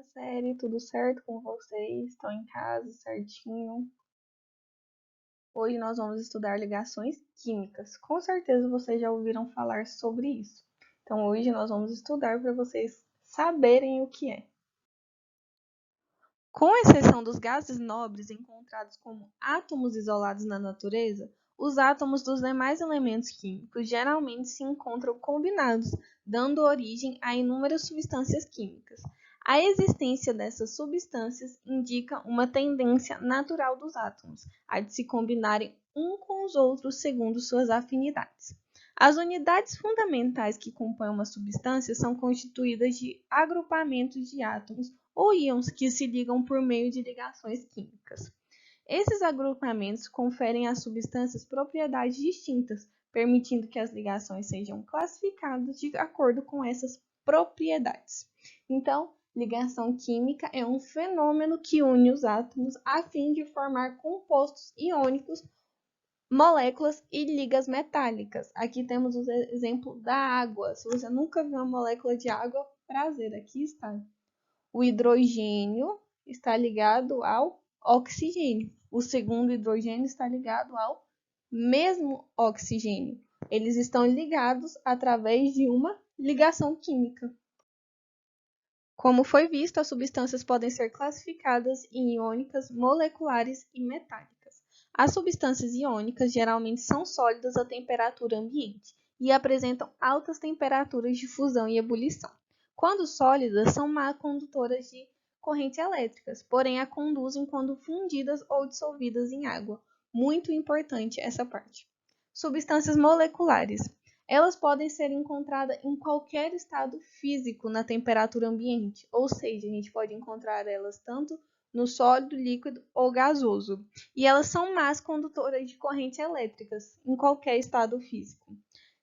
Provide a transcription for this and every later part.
minha série, tudo certo com vocês? Estão em casa certinho? Hoje nós vamos estudar ligações químicas. Com certeza vocês já ouviram falar sobre isso. Então hoje nós vamos estudar para vocês saberem o que é. Com exceção dos gases nobres encontrados como átomos isolados na natureza, os átomos dos demais elementos químicos geralmente se encontram combinados, dando origem a inúmeras substâncias químicas. A existência dessas substâncias indica uma tendência natural dos átomos a de se combinarem um com os outros segundo suas afinidades. As unidades fundamentais que compõem uma substância são constituídas de agrupamentos de átomos ou íons que se ligam por meio de ligações químicas. Esses agrupamentos conferem às substâncias propriedades distintas, permitindo que as ligações sejam classificadas de acordo com essas propriedades. Então, ligação química é um fenômeno que une os átomos a fim de formar compostos iônicos, moléculas e ligas metálicas. Aqui temos o exemplo da água. Se você nunca viu uma molécula de água, prazer, aqui está. O hidrogênio está ligado ao oxigênio. O segundo hidrogênio está ligado ao mesmo oxigênio. Eles estão ligados através de uma ligação química. Como foi visto, as substâncias podem ser classificadas em iônicas, moleculares e metálicas. As substâncias iônicas geralmente são sólidas a temperatura ambiente e apresentam altas temperaturas de fusão e ebulição. Quando sólidas, são má condutoras de correntes elétricas, porém a conduzem quando fundidas ou dissolvidas em água. Muito importante essa parte. Substâncias moleculares. Elas podem ser encontradas em qualquer estado físico na temperatura ambiente, ou seja, a gente pode encontrar elas tanto no sólido, líquido ou gasoso. E elas são más condutoras de correntes elétricas em qualquer estado físico.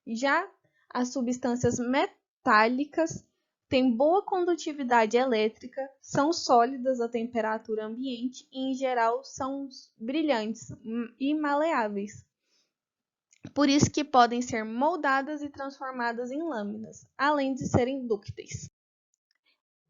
Já as substâncias metálicas têm boa condutividade elétrica, são sólidas à temperatura ambiente e, em geral, são brilhantes e maleáveis. Por isso que podem ser moldadas e transformadas em lâminas, além de serem dúcteis.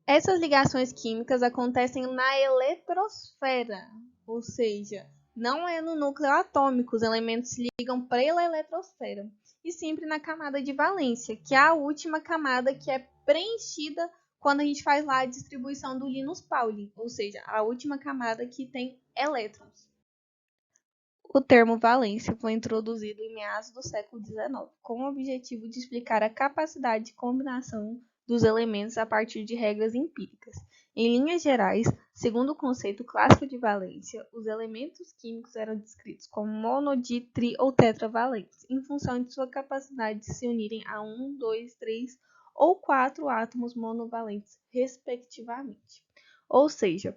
Essas ligações químicas acontecem na eletrosfera, ou seja, não é no núcleo atômico, os elementos se ligam pela eletrosfera, e sempre na camada de valência, que é a última camada que é preenchida quando a gente faz lá a distribuição do Linus Pauling, ou seja, a última camada que tem elétrons. O termo valência foi introduzido em meados do século XIX, com o objetivo de explicar a capacidade de combinação dos elementos a partir de regras empíricas. Em linhas gerais, segundo o conceito clássico de valência, os elementos químicos eram descritos como mono, di, tri ou tetravalentes, em função de sua capacidade de se unirem a 1, 2, 3 ou 4 átomos monovalentes, respectivamente. Ou seja,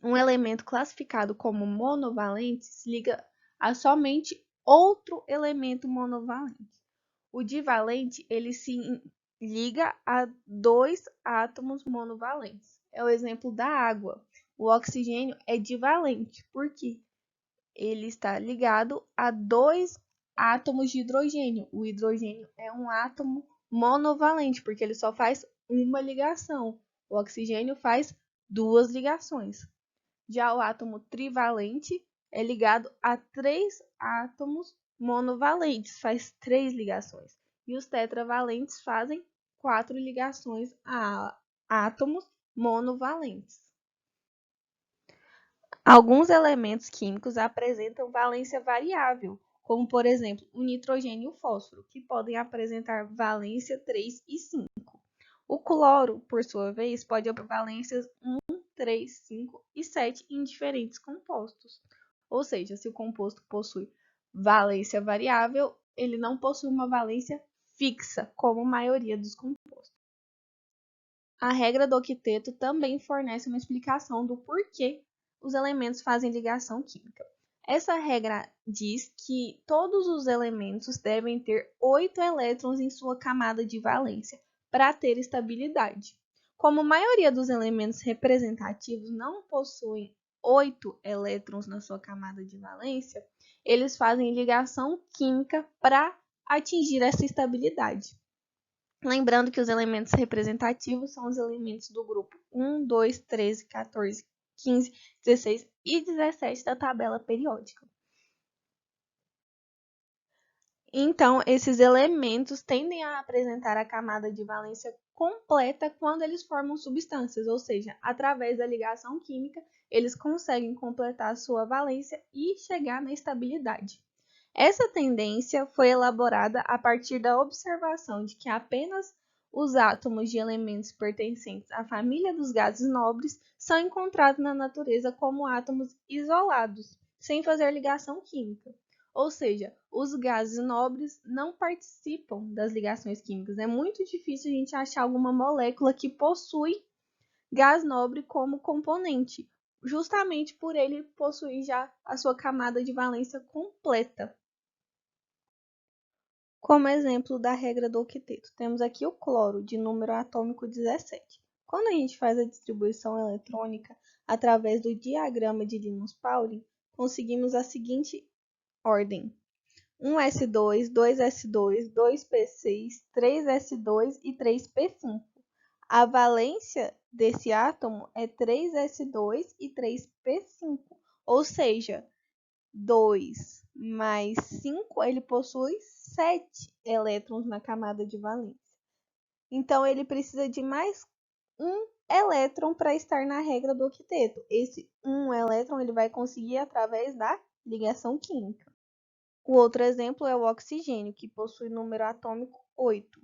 um elemento classificado como monovalente se liga a somente outro elemento monovalente. O divalente, ele se liga a dois átomos monovalentes. É o exemplo da água. O oxigênio é divalente, porque ele está ligado a dois átomos de hidrogênio. O hidrogênio é um átomo monovalente, porque ele só faz uma ligação. O oxigênio faz duas ligações. Já o átomo trivalente é ligado a três átomos monovalentes, faz três ligações. E os tetravalentes fazem quatro ligações a átomos monovalentes. Alguns elementos químicos apresentam valência variável, como por exemplo o nitrogênio e o fósforo, que podem apresentar valência 3 e 5. O cloro, por sua vez, pode ter valências 1, 3, 5 e 7 em diferentes compostos. Ou seja, se o composto possui valência variável, ele não possui uma valência fixa, como a maioria dos compostos. A regra do octeto também fornece uma explicação do porquê os elementos fazem ligação química. Essa regra diz que todos os elementos devem ter 8 elétrons em sua camada de valência para ter estabilidade. Como a maioria dos elementos representativos não possuem 8 elétrons na sua camada de valência, eles fazem ligação química para atingir essa estabilidade. Lembrando que os elementos representativos são os elementos do grupo 1, 2, 13, 14, 15, 16 e 17 da tabela periódica. Então, esses elementos tendem a apresentar a camada de valência completa quando eles formam substâncias, ou seja, através da ligação química, eles conseguem completar a sua valência e chegar na estabilidade. Essa tendência foi elaborada a partir da observação de que apenas os átomos de elementos pertencentes à família dos gases nobres são encontrados na natureza como átomos isolados, sem fazer ligação química. Ou seja, os gases nobres não participam das ligações químicas. É muito difícil a gente achar alguma molécula que possui gás nobre como componente, justamente por ele possuir já a sua camada de valência completa. Como exemplo da regra do octeto, temos aqui o cloro, de número atômico 17. Quando a gente faz a distribuição eletrônica através do diagrama de Linus-Pauling, conseguimos a seguinte ordem: 1s2, 2s2, 2p6, 3s2 e 3p5. A valência desse átomo é 3s2 e 3p5, ou seja, 2 mais 5, ele possui 7 elétrons na camada de valência. Então, ele precisa de mais um elétron para estar na regra do octeto. Esse um elétron ele vai conseguir através da ligação química. O outro exemplo é o oxigênio, que possui número atômico 8.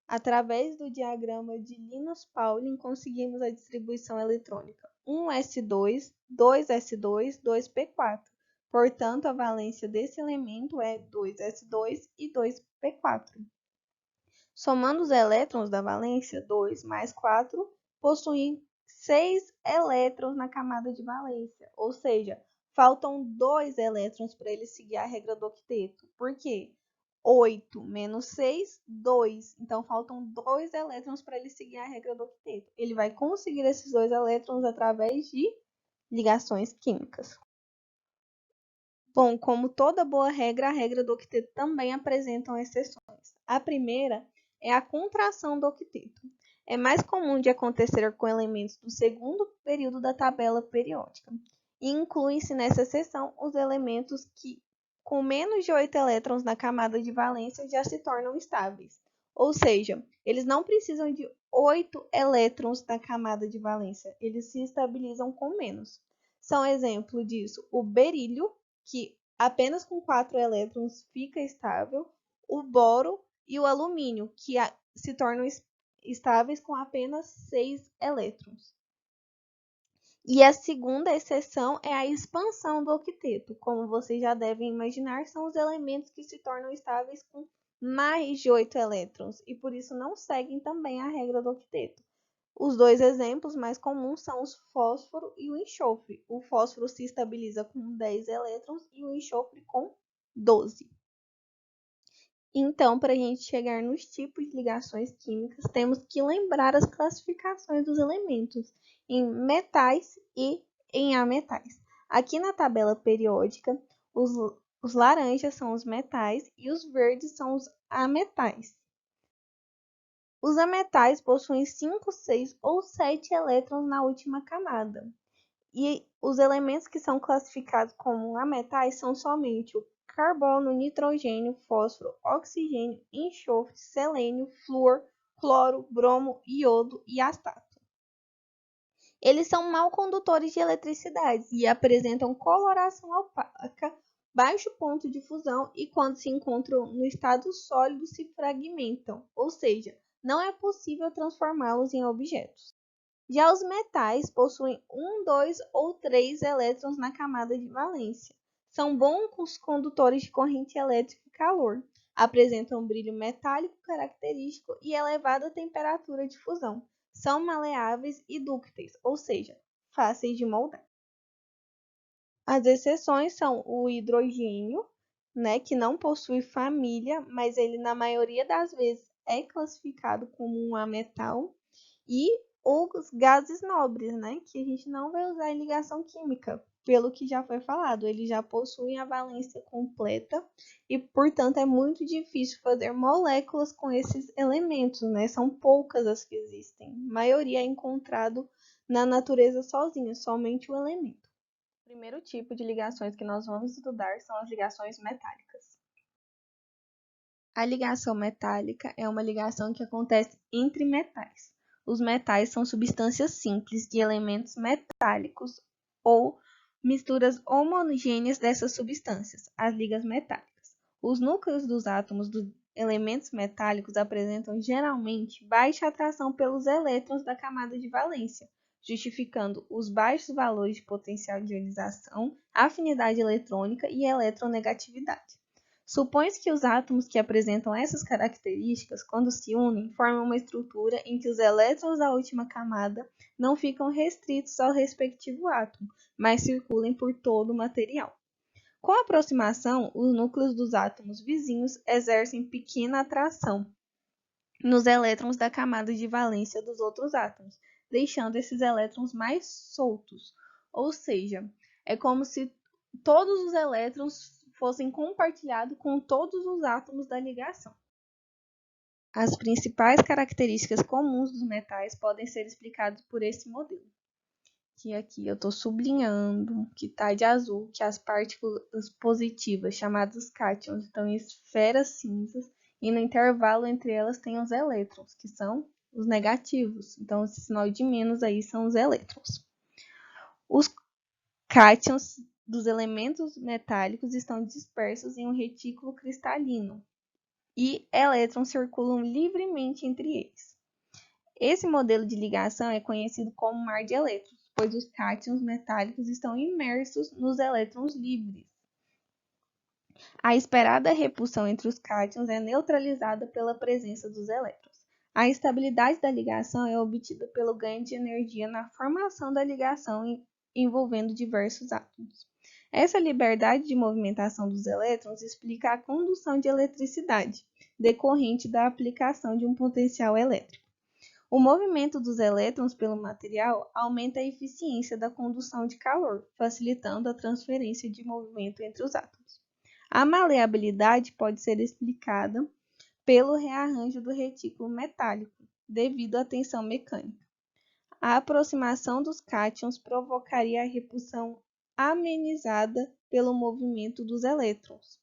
Através do diagrama de Linus-Pauling, conseguimos a distribuição eletrônica 1s2, 2s2, 2p4. Portanto, a valência desse elemento é 2s2 e 2p4. Somando os elétrons da valência, 2 mais 4 possuem 6 elétrons na camada de valência, ou seja, faltam 2 elétrons para ele seguir a regra do octeto. Por quê? 8 menos 6, 2. Então, faltam 2 elétrons para ele seguir a regra do octeto. Ele vai conseguir esses 2 elétrons através de ligações químicas. Bom, como toda boa regra, a regra do octeto também apresenta exceções. A primeira é a contração do octeto. É mais comum de acontecer com elementos do segundo período da tabela periódica. E incluem-se nessa seção os elementos que, com menos de 8 elétrons na camada de valência, já se tornam estáveis. Ou seja, eles não precisam de 8 elétrons na camada de valência, eles se estabilizam com menos. São exemplo disso o berílio, que apenas com 4 elétrons fica estável, o boro e o alumínio, que se tornam estáveis com apenas 6 elétrons. E a segunda exceção é a expansão do octeto. Como vocês já devem imaginar, são os elementos que se tornam estáveis com mais de 8 elétrons, e por isso não seguem também a regra do octeto. Os dois exemplos mais comuns são o fósforo e o enxofre. O fósforo se estabiliza com 10 elétrons e o enxofre com 12. Então, para a gente chegar nos tipos de ligações químicas, temos que lembrar as classificações dos elementos em metais e em ametais. Aqui na tabela periódica, os laranjas são os metais e os verdes são os ametais. Os ametais possuem 5, 6 ou 7 elétrons na última camada. E os elementos que são classificados como ametais são somente o carbono, nitrogênio, fósforo, oxigênio, enxofre, selênio, flúor, cloro, bromo, iodo e astato. Eles são mal condutores de eletricidade e apresentam coloração opaca, baixo ponto de fusão e quando se encontram no estado sólido se fragmentam, ou seja, não é possível transformá-los em objetos. Já os metais possuem 1, 2 ou 3 elétrons na camada de valência. São bons condutores de corrente elétrica e calor. Apresentam um brilho metálico característico e elevada temperatura de fusão. São maleáveis e dúcteis, ou seja, fáceis de moldar. As exceções são o hidrogênio, que não possui família, mas ele na maioria das vezes é classificado como um ametal, e os gases nobres, né, que a gente não vai usar em ligação química, pelo que já foi falado, eles já possuem a valência completa e, portanto, é muito difícil fazer moléculas com esses elementos, né? São poucas as que existem. A maioria é encontrado na natureza sozinha, somente o elemento. O primeiro tipo de ligações que nós vamos estudar são as ligações metálicas. A ligação metálica é uma ligação que acontece entre metais. Os metais são substâncias simples de elementos metálicos ou misturas homogêneas dessas substâncias, as ligas metálicas. Os núcleos dos átomos dos elementos metálicos apresentam geralmente baixa atração pelos elétrons da camada de valência, justificando os baixos valores de potencial de ionização, afinidade eletrônica e eletronegatividade. Supõe-se que os átomos que apresentam essas características, quando se unem, formam uma estrutura em que os elétrons da última camada não ficam restritos ao respectivo átomo, mas circulam por todo o material. Com a aproximação, os núcleos dos átomos vizinhos exercem pequena atração nos elétrons da camada de valência dos outros átomos, deixando esses elétrons mais soltos. Ou seja, é como se todos os elétrons fossem compartilhados com todos os átomos da ligação. As principais características comuns dos metais podem ser explicadas por esse modelo. Que aqui eu estou sublinhando, que está de azul, que as partículas positivas, chamadas cátions, estão em esferas cinzas, e no intervalo entre elas tem os elétrons, que são os negativos. Então, esse sinal de menos aí são os elétrons. Os cátions dos elementos metálicos estão dispersos em um retículo cristalino e elétrons circulam livremente entre eles. Esse modelo de ligação é conhecido como mar de elétrons, pois os cátions metálicos estão imersos nos elétrons livres. A esperada repulsão entre os cátions é neutralizada pela presença dos elétrons. A estabilidade da ligação é obtida pelo ganho de energia na formação da ligação envolvendo diversos átomos. Essa liberdade de movimentação dos elétrons explica a condução de eletricidade, decorrente da aplicação de um potencial elétrico. O movimento dos elétrons pelo material aumenta a eficiência da condução de calor, facilitando a transferência de movimento entre os átomos. A maleabilidade pode ser explicada pelo rearranjo do retículo metálico, devido à tensão mecânica. A aproximação dos cátions provocaria a repulsão amenizada pelo movimento dos elétrons,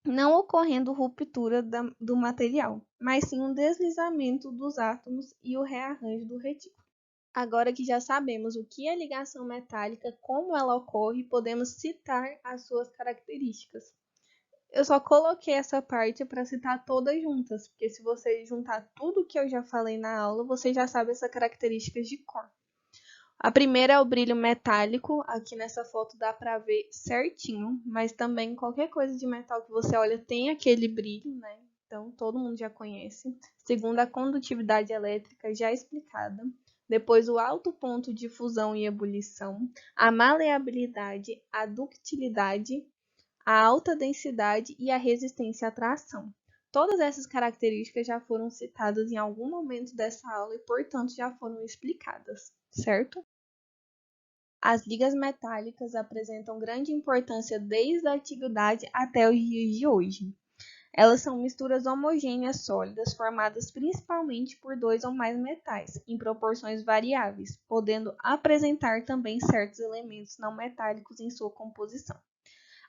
não ocorrendo ruptura do material, mas sim um deslizamento dos átomos e o rearranjo do retículo. Agora que já sabemos o que é ligação metálica, como ela ocorre, podemos citar as suas características. Eu só coloquei essa parte para citar todas juntas, porque se você juntar tudo que eu já falei na aula, você já sabe essas características de cor. A primeira é o brilho metálico, aqui nessa foto dá para ver certinho, mas também qualquer coisa de metal que você olha tem aquele brilho, né? Então todo mundo já conhece. Segundo, a condutividade elétrica já explicada. Depois, o alto ponto de fusão e ebulição, a maleabilidade, a ductilidade, a alta densidade e a resistência à tração. Todas essas características já foram citadas em algum momento dessa aula e, portanto, já foram explicadas, certo? As ligas metálicas apresentam grande importância desde a antiguidade até os dias de hoje. Elas são misturas homogêneas sólidas formadas principalmente por dois ou mais metais, em proporções variáveis, podendo apresentar também certos elementos não metálicos em sua composição.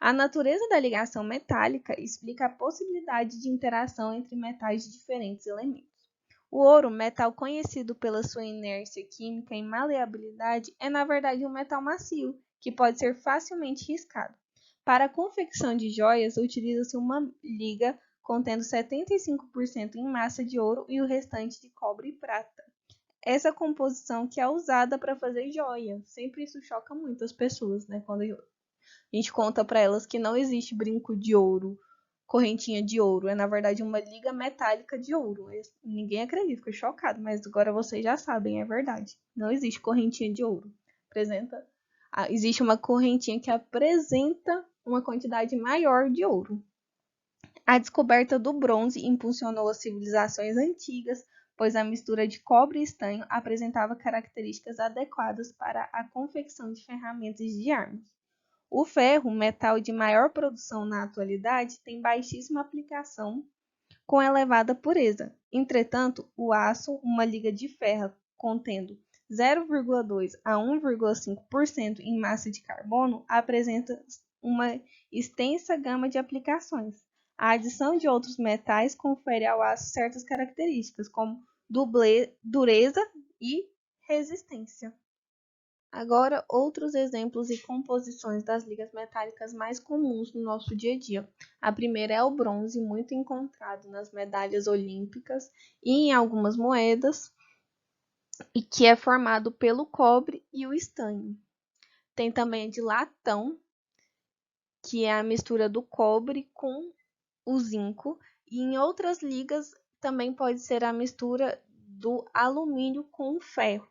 A natureza da ligação metálica explica a possibilidade de interação entre metais de diferentes elementos. O ouro, metal conhecido pela sua inércia química e maleabilidade, é na verdade um metal macio, que pode ser facilmente riscado. Para a confecção de joias, utiliza-se uma liga contendo 75% em massa de ouro e o restante de cobre e prata. Essa composição que é usada para fazer joia. Sempre isso choca muito as pessoas, né? Quando a gente conta para elas que não existe brinco de ouro, correntinha de ouro, é na verdade uma liga metálica de ouro. Ninguém acredita, fica chocado, mas agora vocês já sabem, é verdade. Não existe correntinha de ouro. Existe uma correntinha que apresenta uma quantidade maior de ouro. A descoberta do bronze impulsionou as civilizações antigas pois a mistura de cobre e estanho apresentava características adequadas para a confecção de ferramentas de armas. O ferro, metal de maior produção na atualidade, tem baixíssima aplicação com elevada pureza. Entretanto, o aço, uma liga de ferro contendo 0,2 a 1,5% em massa de carbono, apresenta uma extensa gama de aplicações. A adição de outros metais confere ao aço certas características, como dureza e resistência. Agora, outros exemplos e composições das ligas metálicas mais comuns no nosso dia a dia. A primeira é o bronze, muito encontrado nas medalhas olímpicas e em algumas moedas, e que é formado pelo cobre e o estanho. Tem também a de latão, que é a mistura do cobre com o zinco, e em outras ligas também pode ser a mistura do alumínio com o ferro.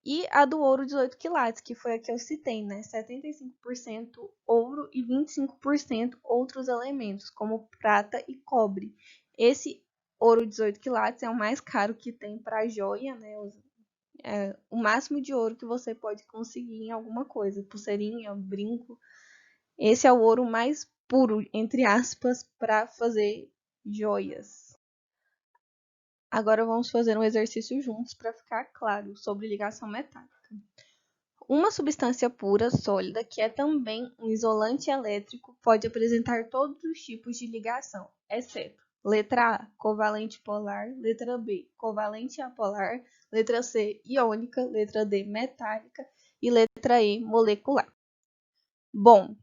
E a do ouro 18 quilates, que foi a que eu citei, né? 75% ouro e 25% outros elementos, como prata e cobre. Esse ouro 18 quilates é o mais caro que tem para joia, né? O máximo de ouro que você pode conseguir em alguma coisa, pulseirinha, brinco. Esse é o ouro mais puro, entre aspas, para fazer joias. Agora vamos fazer um exercício juntos para ficar claro sobre ligação metálica. Uma substância pura, sólida, que é também um isolante elétrico, pode apresentar todos os tipos de ligação, exceto letra A, covalente polar, letra B, covalente apolar, letra C, iônica, letra D, metálica e letra E, molecular. Bom,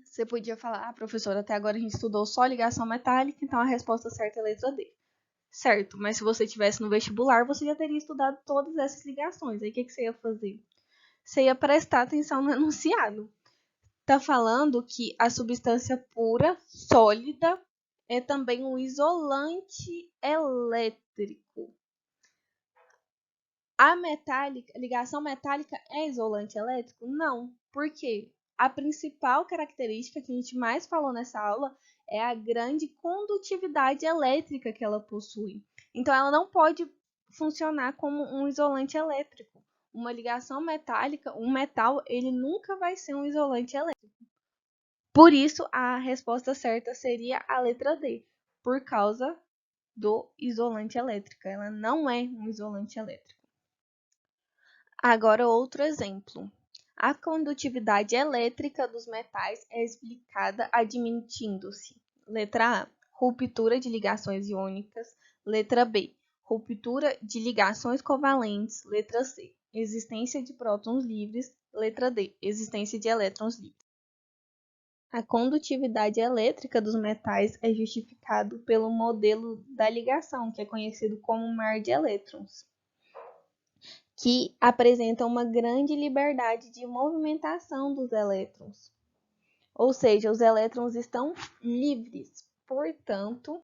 você podia falar, professora, até agora a gente estudou só ligação metálica, então a resposta certa é a letra D. Certo, mas se você estivesse no vestibular, você já teria estudado todas essas ligações. Aí o que você ia fazer? Você ia prestar atenção no enunciado. Está falando que a substância pura, sólida, é também um isolante elétrico. A ligação metálica é isolante elétrico? Não. Por quê? A principal característica que a gente mais falou nessa aula é a grande condutividade elétrica que ela possui. Então, ela não pode funcionar como um isolante elétrico. Uma ligação metálica, um metal, ele nunca vai ser um isolante elétrico. Por isso, a resposta certa seria a letra D, por causa do isolante elétrico. Ela não é um isolante elétrico. Agora, outro exemplo. A condutividade elétrica dos metais é explicada admitindo-se: letra A, ruptura de ligações iônicas, letra B, ruptura de ligações covalentes, letra C, existência de prótons livres, letra D, existência de elétrons livres. A condutividade elétrica dos metais é justificado pelo modelo da ligação, que é conhecido como mar de elétrons, que apresenta uma grande liberdade de movimentação dos elétrons. Ou seja, os elétrons estão livres. Portanto,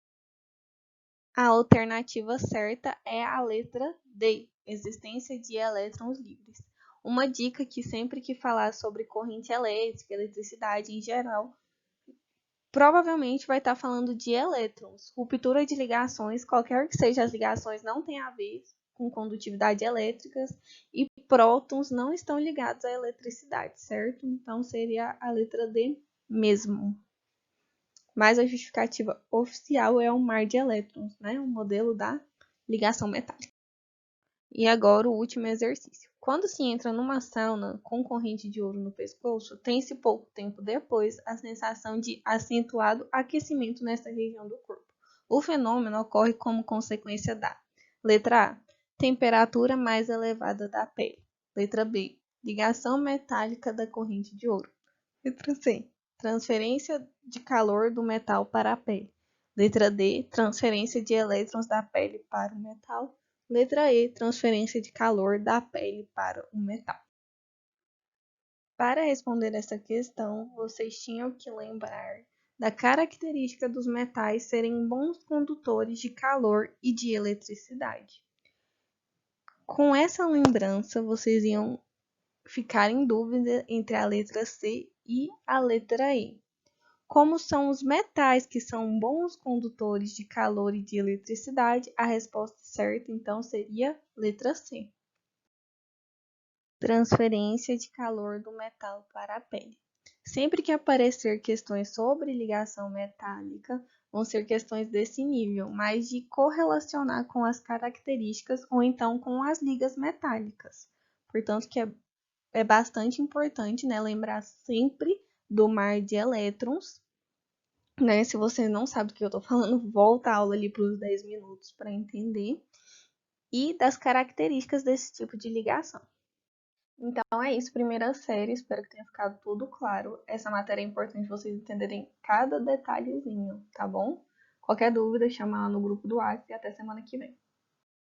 a alternativa certa é a letra D, existência de elétrons livres. Uma dica que sempre que falar sobre corrente elétrica, eletricidade em geral, provavelmente vai estar falando de elétrons. Ruptura de ligações, qualquer que seja as ligações, não tem a ver com condutividade elétrica, e prótons não estão ligados à eletricidade, certo? Então seria a letra D mesmo. Mas a justificativa oficial é o mar de elétrons, né? O modelo da ligação metálica. E agora o último exercício. Quando se entra numa sauna com corrente de ouro no pescoço, tem-se pouco tempo depois a sensação de acentuado aquecimento nesta região do corpo. O fenômeno ocorre como consequência da letra A, temperatura mais elevada da pele. Letra B, ligação metálica da corrente de ouro. Letra C, transferência de calor do metal para a pele. Letra D, transferência de elétrons da pele para o metal. Letra E, transferência de calor da pele para o metal. Para responder essa questão, vocês tinham que lembrar da característica dos metais serem bons condutores de calor e de eletricidade. Com essa lembrança, vocês iam ficar em dúvida entre a letra C e a letra E. Como são os metais que são bons condutores de calor e de eletricidade? A resposta certa, então, seria letra C. Transferência de calor do metal para a pele. Sempre que aparecer questões sobre ligação metálica, vão ser questões desse nível, mas de correlacionar com as características ou então com as ligas metálicas. Portanto, que é bastante importante, né, lembrar sempre do mar de elétrons, né? Se você não sabe do que eu estou falando, volta a aula ali para os 10 minutos para entender, e das características desse tipo de ligação. Então é isso, primeira série, espero que tenha ficado tudo claro. Essa matéria é importante vocês entenderem cada detalhezinho, tá bom? Qualquer dúvida, chama lá no grupo do WhatsApp e até semana que vem.